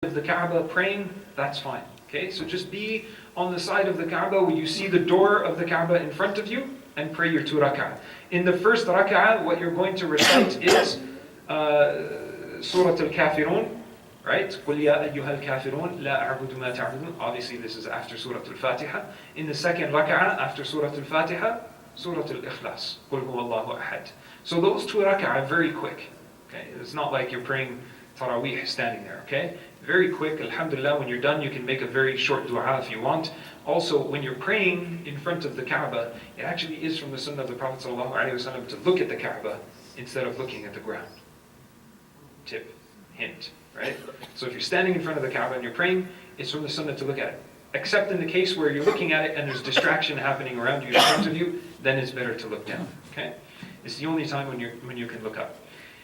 of the Kaaba praying, that's fine. Okay, so just be on the side of the Kaaba where you see the door of the Kaaba in front of you and pray your 2 rak'ah. In the first rak'ah, what you're going to recite is Surah Al-Kafirun, right? قُلْ يَا أَيُّهَا الْكَافِرُونَ لَا أَعْبُدُ مَا تَعْبُدُونَ. Obviously this is after Surah Al-Fatiha. In the second rak'ah, after Surah Al-Fatiha, Surah Al-Ikhlas, قُلْ هُوَ اللَّهُ أَحَدٌ. So those 2 rak'ah are very quick. Okay, it's not like you're praying Taraweeh standing there, okay? Very quick, alhamdulillah, when you're done you can make a very short dua if you want. Also, when you're praying in front of the Kaaba, it actually is from the sunnah of the Prophet ﷺ to look at the Kaaba instead of looking at the ground. Tip, hint, right? So if you're standing in front of the Kaaba and you're praying, it's from the sunnah to look at it. Except in the case where you're looking at it and there's distraction happening around you in front of you, then it's better to look down, okay? It's the only time when you can look up.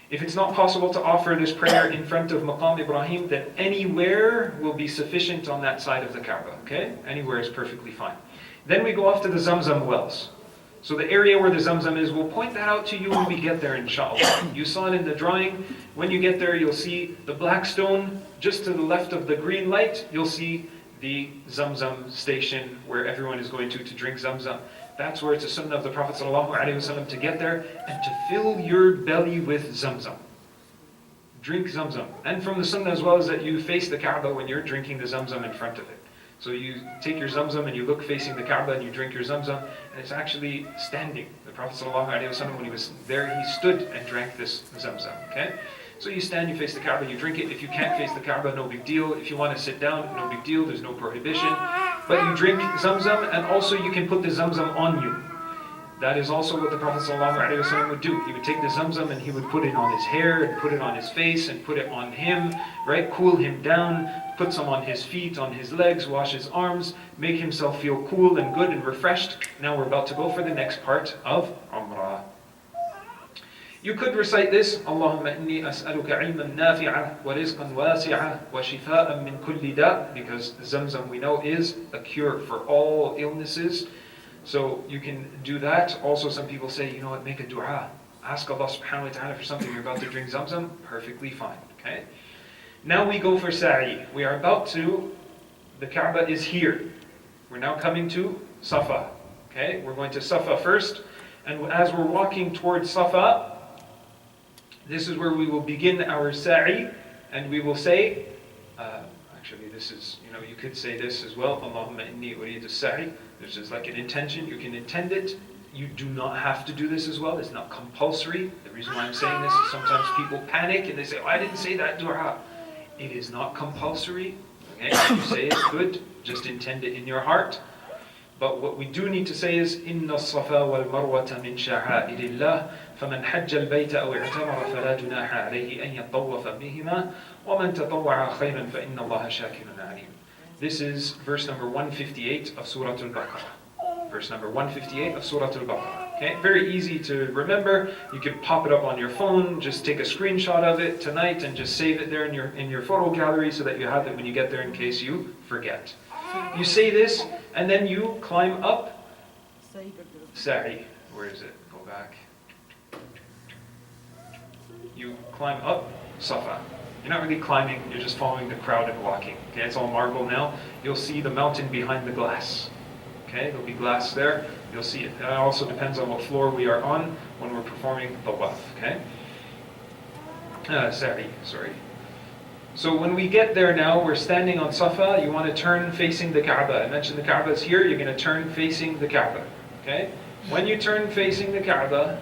If it's not possible to offer this prayer in front of Maqam Ibrahim, then anywhere will be sufficient on that side of the Kaaba, okay? Anywhere is perfectly fine. Then we go off to the Zamzam wells. So the area where the Zamzam is, we'll point that out to you when we get there, inshallah. You saw it in the drawing. When you get there, you'll see the black stone. Just to the left of the green light, you'll see the Zamzam station where everyone is going to drink Zamzam. That's where it's a sunnah of the Prophet ﷺ to get there and to fill your belly with Zamzam. Drink Zamzam. And from the sunnah as well is that you face the Kaaba when you're drinking the Zamzam in front of it. So you take your Zamzam and you look facing the Kaaba and you drink your Zamzam, and it's actually standing. The Prophet ﷺ, when he was there, he stood and drank this Zamzam. Okay? So you stand, you face the Kaaba, you drink it. If you can't face the Kaaba, no big deal. If you want to sit down, no big deal. There's no prohibition. But you drink Zamzam, and also you can put the Zamzam on you. That is also what the Prophet ﷺ would do. He would take the Zamzam and he would put it on his hair, and put it on his face, and put it on him, right? Cool him down, put some on his feet, on his legs, wash his arms, make himself feel cool and good and refreshed. Now we're about to go for the next part of Umrah. You could recite this, Allahumma inni as'aluka ilman nafi'a wa rizqan wasi'a wa shifa'an min kulli da', because Zamzam we know is a cure for all illnesses. So you can do that. Also some people say, you know what, make a dua. Ask Allah subhanahu wa ta'ala for something. You're about to drink Zamzam, perfectly fine. Okay. Now we go for sa'i. We are about to, the Kaaba is here. We're now coming to Safa. Okay, we're going to Safa first. And as we're walking towards Safa, this is where we will begin our sa'i, and we will say, actually this is, you could say this as well, Allahumma inni uridu sa'i. This is like an intention, you can intend it. You do not have to do this as well, it's not compulsory. The reason why I'm saying this is sometimes people panic and they say, oh, I didn't say that dua. It is not compulsory. Okay, if you say it, good, just intend it in your heart. But what we do need to say is, إِنَّ الصَّفَا وَالْمَرْوَةَ مِنْ شَعَائِرِ اللَّهِ فَمَنْ حَجَّ الْبَيْتَ أَوْ اعْتَمَرَ فَلَا جُنَاحَ عَلَيْهِ أَنْ يَطَّوَّفَ بِهِمَا وَمَنْ تَطَوَّعَ خَيْرًا فَإِنَّ اللَّهَ شَاكِرٌ عَلِيمٌ. This is verse number 158 of Surah Al-Baqarah. Verse number 158 of Surah Al-Baqarah. Okay, very easy to remember. You can pop it up on your phone, just take a screenshot of it tonight and just save it there in your photo gallery so that you have it when you get there in case you forget. You say this, and then you climb up Sa'i. Where is it? Go back. You climb up Safa. You're not really climbing, you're just following the crowd and walking. Okay, it's all marble now. You'll see the mountain behind the glass. Okay, there'll be glass there. You'll see it. It also depends on what floor we are on when we're performing the tawaf. Okay? Sa'i, sorry. So when we get there now, we're standing on Safa, you want to turn facing the Kaaba. I mentioned the Kaaba is here, you're going to turn facing the Kaaba. Okay? When you turn facing the Kaaba,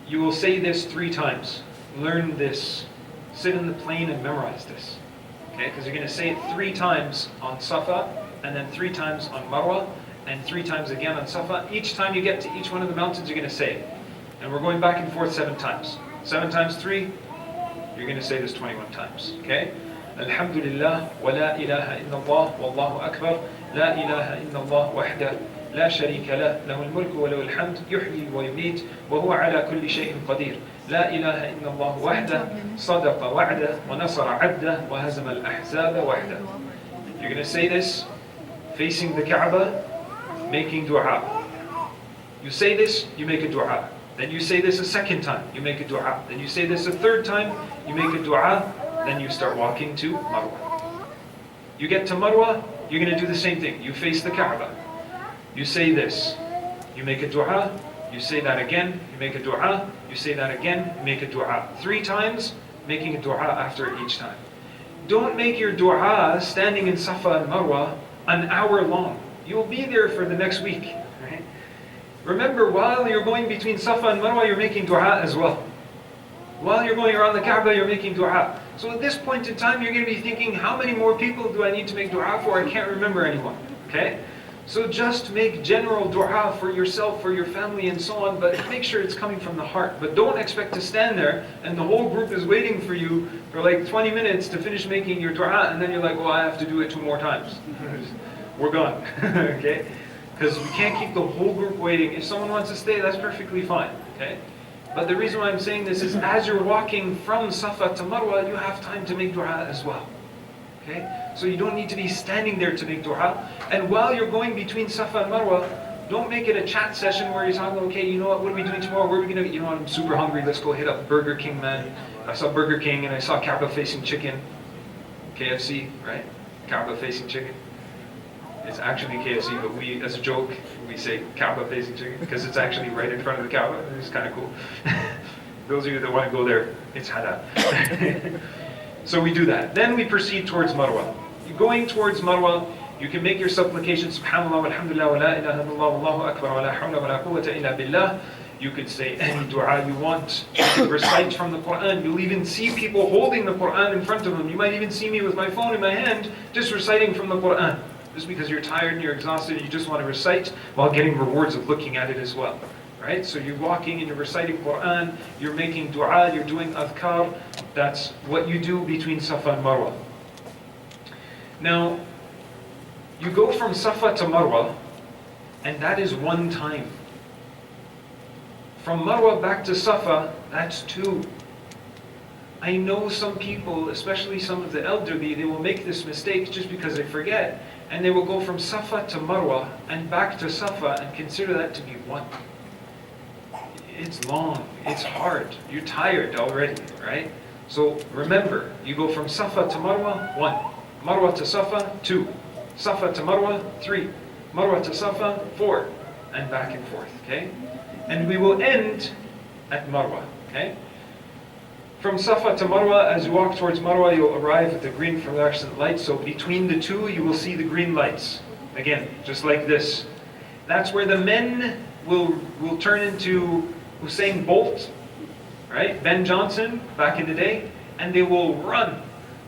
you will say this 3 times. Learn this. Sit in the plane and memorize this. Okay? Because you're going to say it 3 times on Safa, and then 3 times on Marwa, and 3 times again on Safa. Each time you get to each one of the mountains, you're going to say it. And we're going back and forth 7 times. 7 times 3, you're going to say this 21 times. Okay? Alhamdulillah, wa la ilaha illallah, wallahu akbar, la ilaha illallah wahda, la sharika lah, lahu al-mulku wa lahu al-hamd, yuhyi wa yumeet, wa huwa ala kulli shay'in qadir. La ilaha illallah wahda, sadaqa wa'da, wa nasara 'abda, wa hazama al-ahzaba wahda. You're going to say this facing the Kaaba, making dua. You say this, you make a dua. Then you say this a second time, you make a dua. Then you say this a third time, you make a dua. Then you start walking to Marwa. You get to Marwa, you're going to do the same thing. You face the Kaaba. You say this. You make a dua. You say that again. You make a dua. You say that again. You make a dua. 3 times, making a dua after each time. Don't make your dua standing in Safa and Marwa an hour long. You'll be there for the next week. Right? Remember, while you're going between Safa and Marwa, you're making dua as well. While you're going around the Kaaba, you're making dua. So at this point in time, you're going to be thinking, how many more people do I need to make dua for? I can't remember anyone. Okay? So just make general dua for yourself, for your family, and so on, but make sure it's coming from the heart. But don't expect to stand there and the whole group is waiting for you for like 20 minutes to finish making your dua, and then you're like, well, I have to do it 2 more times. We're gone. Okay? Because we can't keep the whole group waiting. If someone wants to stay, that's perfectly fine. Okay? But the reason why I'm saying this is as you're walking from Safa to Marwa, you have time to make dua as well. Okay? So you don't need to be standing there to make dua. And while you're going between Safa and Marwa, don't make it a chat session where you're talking, okay, you know what are we doing tomorrow? Where are we going to, you know what, I'm super hungry, let's go hit up Burger King, man. I saw Burger King and I saw Kaaba facing chicken. KFC, right? Kaaba facing chicken. It's actually KFC, but we, as a joke, we say Kaaba facing chicken because it's actually right in front of the Kaaba. It's kind of cool. Those of you that want to go there, it's halal. So we do that. Then we proceed towards Marwa. Going towards Marwa, you can make your supplication, Subhanallah, walhamdulillah, wa la ilaha illallah, wallahu akbar, wa la hawla wa la quwwata illa billah. You could say any dua you want. You can recite from the Quran. You'll even see people holding the Quran in front of them. You might even see me with my phone in my hand, just reciting from the Quran. Just because you're tired and you're exhausted, you just want to recite while getting rewards of looking at it as well. Right? So you're walking and you're reciting Quran, you're making dua, you're doing adhkar. That's what you do between Safa and Marwa. Now, you go from Safa to Marwa, and that is 1 time. From Marwa back to Safa, that's 2. I know some people, especially some of the elderly, they will make this mistake just because they forget, and they will go from Safa to Marwa and back to Safa and consider that to be 1. It's long, it's hard, you're tired already, right? So remember, you go from Safa to Marwa, 1. Marwa to Safa, 2. Safa to Marwa, 3. Marwa to Safa, 4. And back and forth, okay? And we will end at Marwa, okay? From Safa to Marwa, as you walk towards Marwa, you'll arrive at the green fluorescent light. So between the 2, you will see the green lights. Again, just like this. That's where the men will turn into Usain Bolt, right? Ben Johnson, back in the day, and they will run.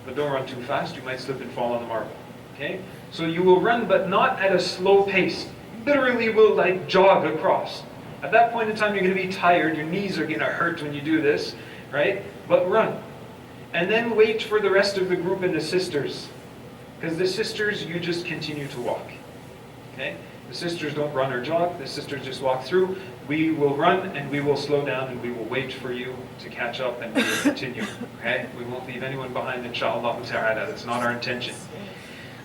But don't run too fast, you might slip and fall on the marble, okay? So you will run, but not at a slow pace. Literally will like jog across. At that point in time, you're going to be tired, your knees are going to hurt when you do this, right? But run. And then wait for the rest of the group and the sisters. Because the sisters, you just continue to walk, okay? The sisters don't run or jog, the sisters just walk through. We will run and we will slow down and we will wait for you to catch up and we will continue. Okay? We won't leave anyone behind, inshallah ta'ala. That's not our intention.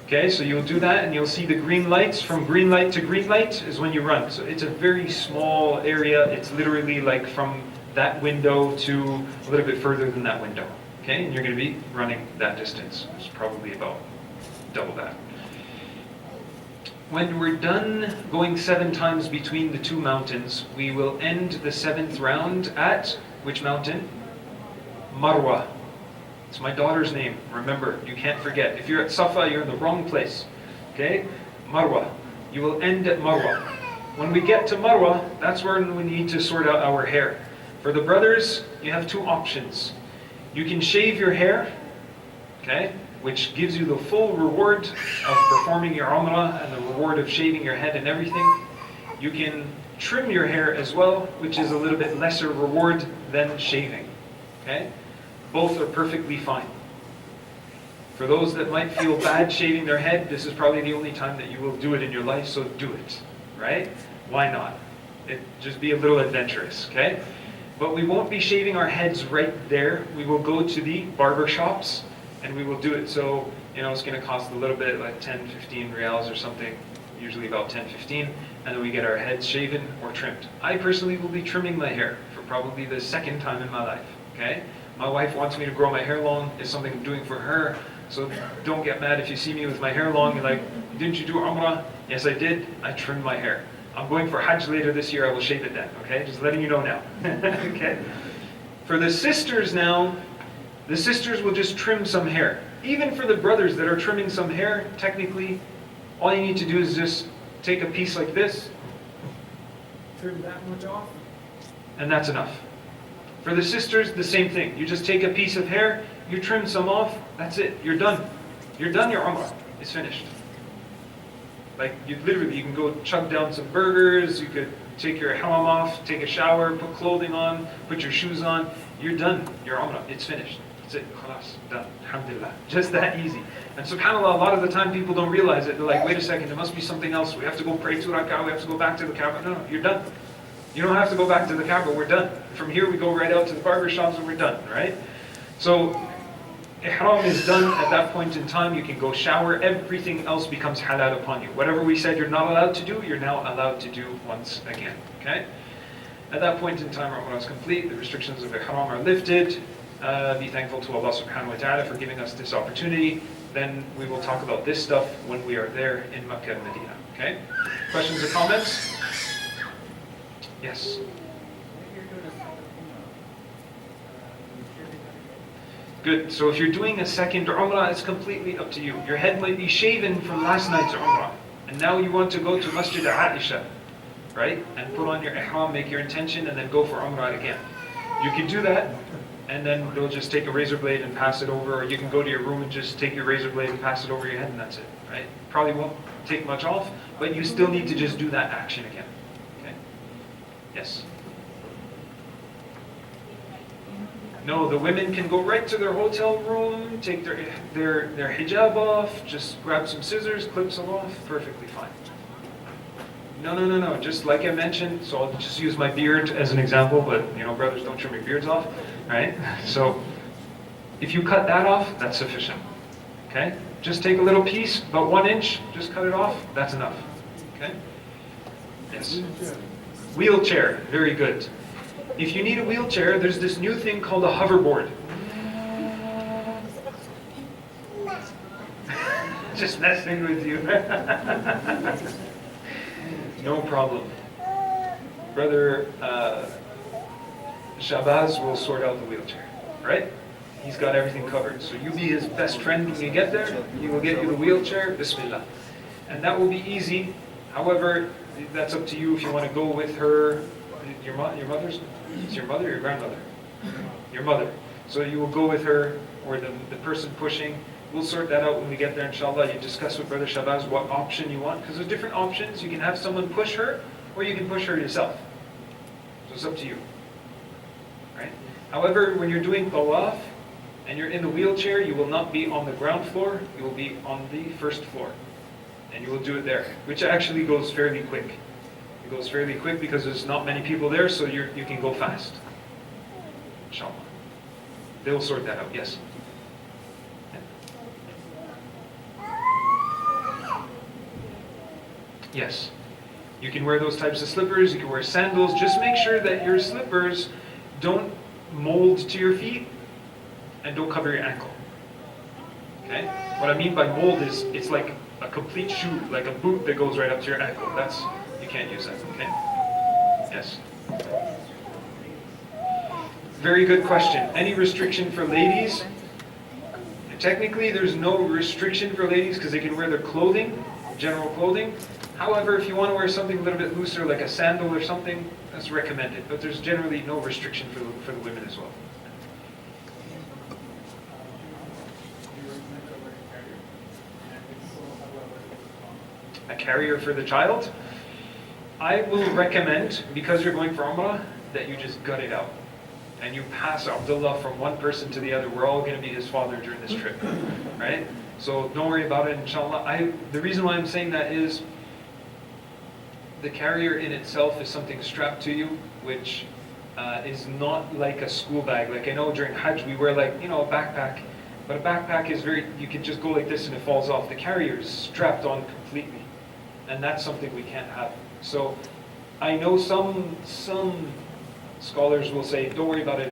Okay, so you'll do that and you'll see the green lights. From green light to green light is when you run. So it's a very small area. It's literally like from that window to a little bit further than that window. Okay, and you're going to be running that distance. It's probably about double that. When we're done going 7 times between the 2 mountains, we will end the 7th round at which mountain? Marwa. It's my daughter's name. Remember, you can't forget. If you're at Safa, you're in the wrong place. Okay? Marwa. You will end at Marwa. When we get to Marwa, that's when we need to sort out our hair. For the brothers, you have 2 options. You can shave your hair, okay? Which gives you the full reward of performing your Umrah and the reward of shaving your head and everything. You can trim your hair as well, which is a little bit lesser reward than shaving. Okay? Both are perfectly fine. For those that might feel bad shaving their head, this is probably the only time that you will do it in your life, so do it. Right? Why not? Just be a little adventurous, okay? But we won't be shaving our heads right there. We will go to the barber shops and we will do it. So, you know, it's going to cost a little bit, like 10, 15 reals or something, usually about 10, 15. and then we get our heads shaven or trimmed. I personally will be trimming my hair for probably the second time in my life, okay? My wife wants me to grow my hair long. It's something I'm doing for her, so don't get mad if you see me with my hair long. You're like, didn't you do Umrah? Yes, I did. I trimmed my hair. I'm going for Hajj later this year. I will shave it then, okay? Just letting you know now, okay? For the sisters now, the sisters will just trim some hair. Even for the brothers that are trimming some hair, technically, all you need to do is just take a piece like this, Trim that much off? and that's enough. For the sisters, the same thing. You just take a piece of hair, you trim some off, that's it. You're done. You're done, your Umrah. It's finished. Like, you can go chug down some burgers, you could take your ihram off, take a shower, put clothing on, put your shoes on. You're done. Your Umrah. It's finished. That's it. Khalas. Done. Alhamdulillah. Just that easy. And subhanAllah, a lot of the time people don't realize it. They're like, wait a second, there must be something else. We have to go pray 2 rak'ah, we have to go back to the Kaaba. No, you're done. You don't have to go back to the Kaaba, we're done. From here we go right out to the barber shops and we're done, right? So, ihram is done at that point in time. You can go shower. Everything else becomes halal upon you. Whatever we said you're not allowed to do, you're now allowed to do once again, okay? At that point in time, Umrah is complete. The restrictions of ihram are lifted. Be thankful to Allah subhanahu wa ta'ala for giving us this opportunity. Then we will talk about this stuff when we are there in Makkah and Medina. Okay? Questions or comments? Yes. Good. So if you're doing a second Umrah, it's completely up to you. Your head might be shaven from last night's Umrah, and now you want to go to Masjid Aisha, right? And put on your ihram, make your intention, and then go for Umrah again. You can do that, and then they'll just take a razor blade and pass it over, or you can go to your room and just take your razor blade and pass it over your head, and that's it, right? Probably won't take much off, but you still need to just do that action again. Okay? Yes? No, the women can go right to their hotel room, take their hijab off, just grab some scissors, clip some off, perfectly fine. No. Just like I mentioned, so I'll just use my beard as an example, but brothers don't trim your beards off, right? So if you cut that off, that's sufficient. Okay? Just take a little piece, about 1 inch, just cut it off, that's enough. Okay? Yes. Wheelchair, very good. If you need a wheelchair, there's this new thing called a hoverboard. Just messing with you. No problem. Brother Shabazz will sort out the wheelchair, right? He's got everything covered. So you be his best friend when you get there. He will get you the wheelchair, Bismillah. And that will be easy. However, that's up to you if you want to go with her. Your mother's? It's your mother or your grandmother? Your mother. So you will go with her or the person pushing. We'll sort that out when we get there, inshallah. You discuss with Brother Shabazz what option you want, because there's different options. You can have someone push her, or you can push her yourself. So it's up to you. Right? However, when you're doing tawaf, and you're in the wheelchair, you will not be on the ground floor, you will be on the first floor. And you will do it there, which actually goes fairly quick. It goes fairly quick because there's not many people there, so you can go fast. Inshallah. They will sort that out, yes. Yes. You can wear those types of slippers, you can wear sandals. Just make sure that your slippers don't mold to your feet and don't cover your ankle. Okay? What I mean by mold is it's like a complete shoe, like a boot that goes right up to your ankle. You can't use that, okay? Yes. Very good question. Any restriction for ladies? Technically, there's no restriction for ladies because they can wear their clothing, general clothing. However, if you want to wear something a little bit looser, like a sandal or something, that's recommended. But there's generally no restriction for the women as well. A carrier for the child? I will recommend, because you're going for Umrah, that you just gut it out. And you pass Abdullah from one person to the other. We're all going to be his father during this trip. Right? So don't worry about it, inshallah. The reason why I'm saying that is the carrier in itself is something strapped to you, which is not like a school bag. Like I know during Hajj we wear like, a backpack. But a backpack is you can just go like this and it falls off. The carrier is strapped on completely. And that's something we can't have. So I know some scholars will say, don't worry about it.